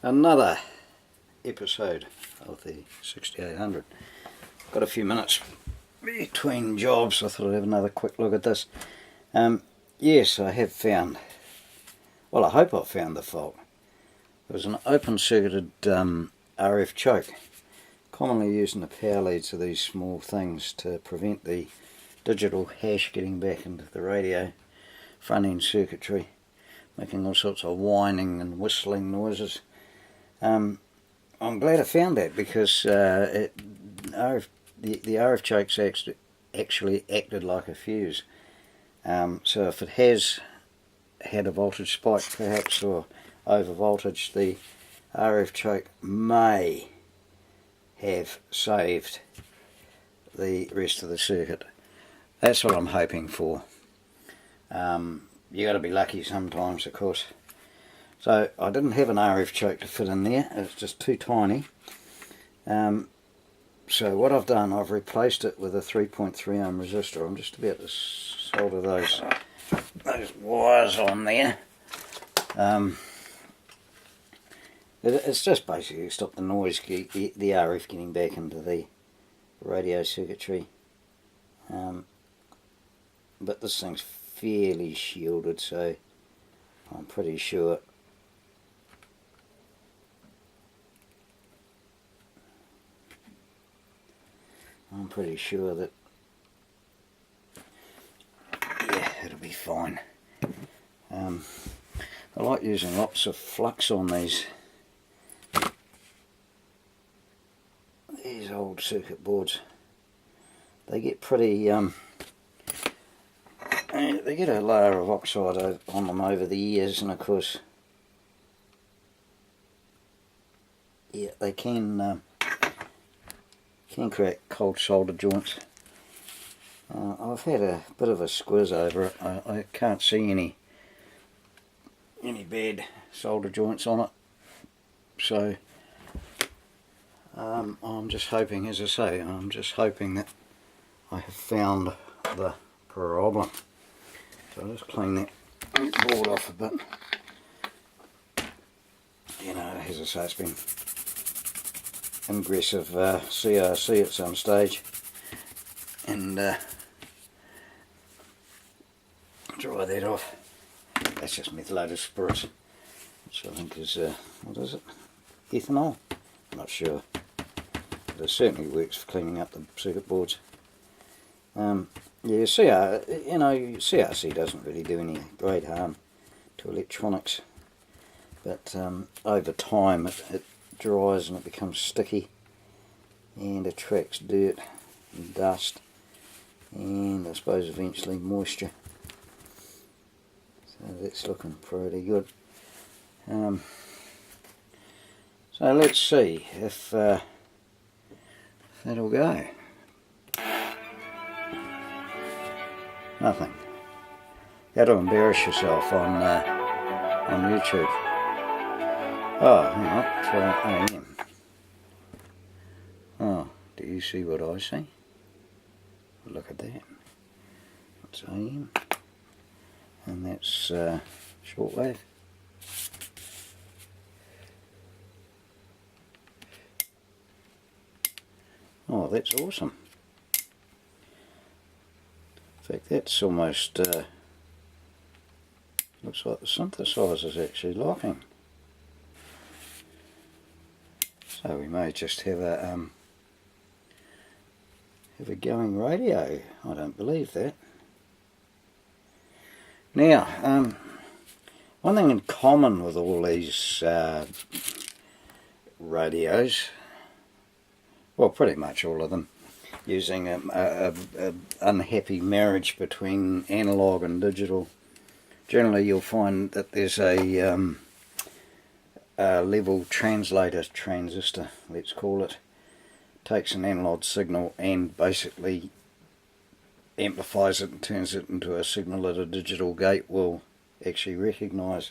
Another episode of the 6800. Got a few minutes between jobs, so I thought I'd have another quick look at this. Yes, I have found, well, I hope I've found the fault. There was an open circuited RF choke, commonly used in the power leads of these small things to prevent the digital hash getting back into the radio front end circuitry, making all sorts of whining and whistling noises. I'm glad I found that, because the RF chokes actually acted like a fuse. So if it has had a voltage spike perhaps, or over voltage, the RF choke may have saved the rest of the circuit. That's what I'm hoping for. You got to be lucky sometimes, of course. So I didn't have an RF choke to fit in there, it's just too tiny. So what I've done, I've replaced it with a 3.3 ohm resistor. I'm just about to solder those wires on there. It's just basically to stop the noise, the RF getting back into the radio circuitry. But this thing's fairly shielded, so I'm pretty sure that, yeah, it'll be fine. I like using lots of flux on these old circuit boards. They get pretty, they get a layer of oxide on them over the years, and of course, yeah, they can create cold solder joints. I've had a bit of a squiz over it. I can't see any bad solder joints on it, so I'm just hoping, as I say, I'm just hoping that I have found the problem. So I'll just clean that board off a bit. You know, as I say, it's been aggressive CRC at some stage, and dry that off. That's just methylated spirits, which I think is, what is it? Ethanol? I'm not sure. But it certainly works for cleaning up the circuit boards. Yeah, CRC doesn't really do any great harm to electronics, but over time it dries and it becomes sticky and attracts dirt and dust, and I suppose eventually moisture. So that's looking pretty good. So let's see if that'll go. Nothing. How to embarrass yourself on YouTube. Oh, hang on, try AM. Oh, do you see what I see? Look at that. That's AM. And that's shortwave. Oh, that's awesome. In fact, that's almost, looks like the synthesizer's actually locking. So we may just have a going radio. I don't believe that. Now, one thing in common with all these radios, well, pretty much all of them, using a unhappy marriage between analog and digital, generally you'll find that there's a level translator transistor, let's call it. Takes an analog signal and basically amplifies it and turns it into a signal that a digital gate will actually recognise.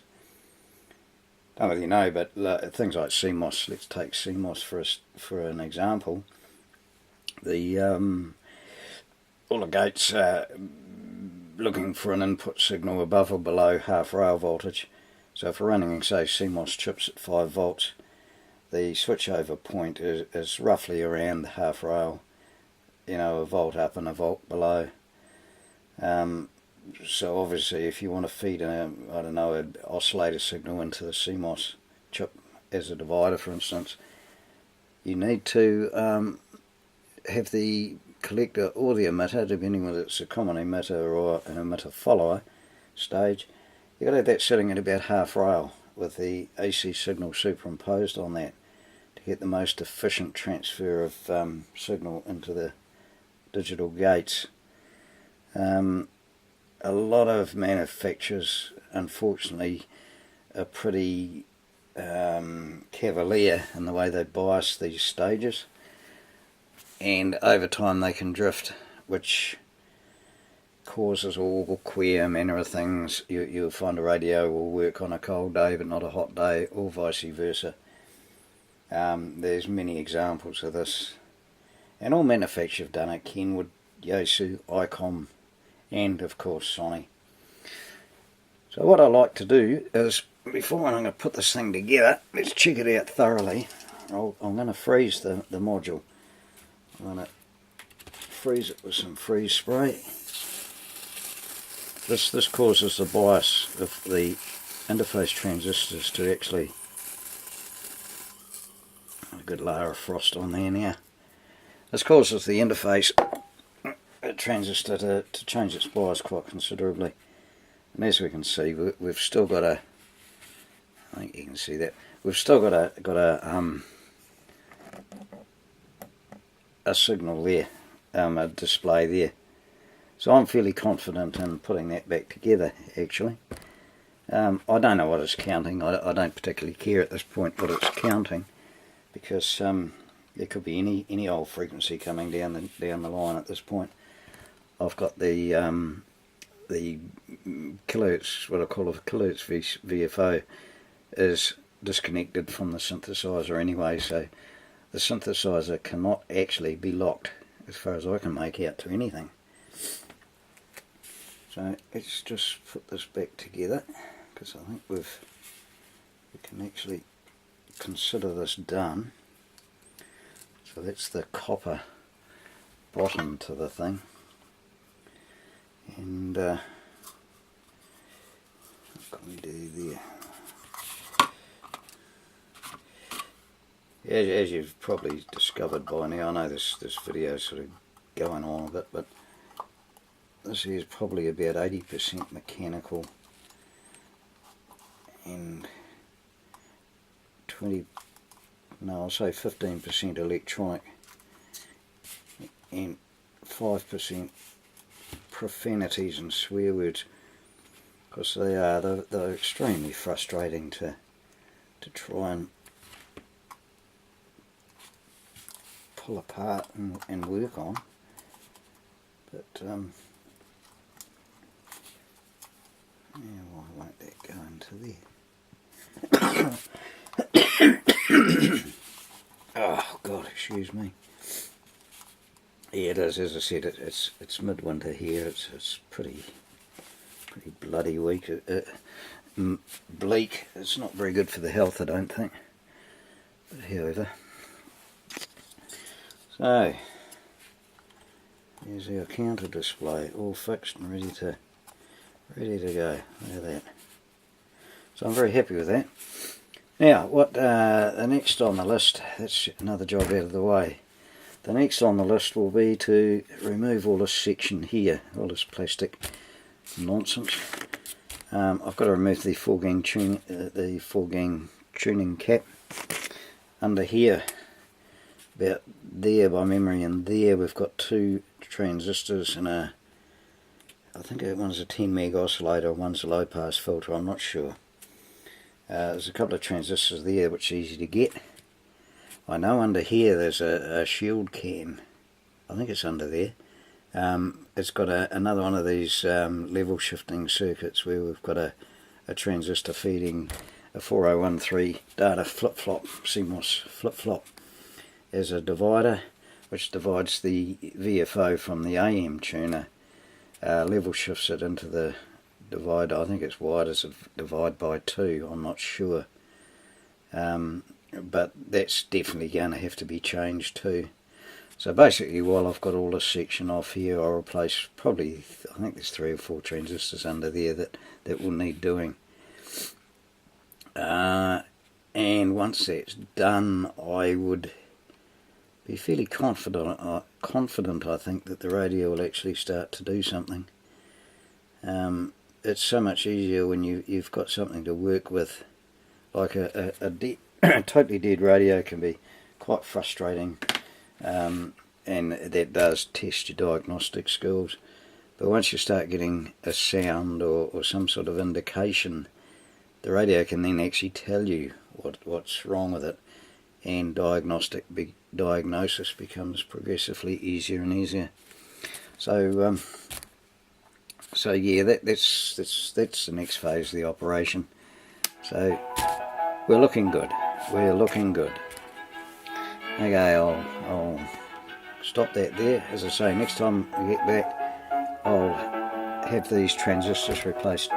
Don't know if you know, but things like CMOS, let's take CMOS for an example. All the gates are looking for an input signal above or below half rail voltage. So if we're running, say, CMOS chips at 5 volts, the switchover point is roughly around the half rail, you know, a volt up and a volt below. So obviously if you want to feed an oscillator signal into the CMOS chip as a divider, for instance, you need to have the collector or the emitter, depending whether it's a common emitter or an emitter follower stage. You've got to have that sitting at about half rail with the AC signal superimposed on that to get the most efficient transfer of signal into the digital gates. A lot of manufacturers, unfortunately, are pretty cavalier in the way they bias these stages, and over time they can drift, which causes all queer manner of things. You'll find a radio will work on a cold day but not a hot day, or vice versa. There's many examples of this, and all manufacturers have done it: Kenwood, Yaesu, ICOM, and of course Sony. So what I like to do is, before I'm going to put this thing together, let's check it out thoroughly. I'm going to freeze the module. I'm going to freeze it with some freeze spray. This causes the bias of the interface transistors to actually, a good layer of frost on there now. This causes the interface transistor to change its bias quite considerably. And as we can see, we've still got a, I think you can see that, we've still got a signal there, a display there. So I'm fairly confident in putting that back together, actually. I don't know what it's counting. I don't particularly care at this point what it's counting, because there could be any old frequency coming down the line at this point. I've got the kilohertz, what I call a kilohertz VFO, is disconnected from the synthesizer anyway, so the synthesizer cannot actually be locked, as far as I can make out, to anything. So let's just put this back together, because I think we can actually consider this done. So that's the copper bottom to the thing, and what can we do there? As you've probably discovered by now, I know this video is sort of going on a bit, but this is probably about 80% mechanical and I'll say 15% electronic and 5% profanities and swear words, because they're extremely frustrating to try and pull apart and work on. But yeah, why won't that go into there? Oh God, excuse me. Yeah, it is. As I said, it's midwinter here. It's pretty bloody weak. Bleak. It's not very good for the health, I don't think. But however, so here's our counter display, all fixed and ready to go. Look at that. So I'm very happy with that. Now, what the next on the list, that's another job out of the way. The next on the list will be to remove all this section here, all this plastic nonsense. I've got to remove the 4-gang tuning cap. Under here, about there by memory, and there we've got 2 transistors and I think one's a 10 meg oscillator, one's a low pass filter, I'm not sure. There's a couple of transistors there which are easy to get. I know under here there's a shield cam, I think it's under there. It's got another one of these level shifting circuits where we've got a transistor feeding a 4013 data flip-flop, CMOS flip-flop, as a divider, which divides the VFO from the AM tuner, level shifts it into the divider. I think it's wired as a divide by 2, I'm not sure. but that's definitely going to have to be changed too. So basically, while I've got all this section off here, I'll replace probably, I think there's 3 or 4 transistors under there that will need doing. And once that's done, I would be fairly confident I think, that the radio will actually start to do something. It's so much easier when you've got something to work with. Like a totally dead radio can be quite frustrating, and that does test your diagnostic skills. But once you start getting a sound or some sort of indication, the radio can then actually tell you what's wrong with it, and diagnosis becomes progressively easier and easier. So yeah, that's the next phase of the operation. So we're looking good. We're looking good. Okay, I'll stop that there. As I say, next time we get back, I'll have these transistors replaced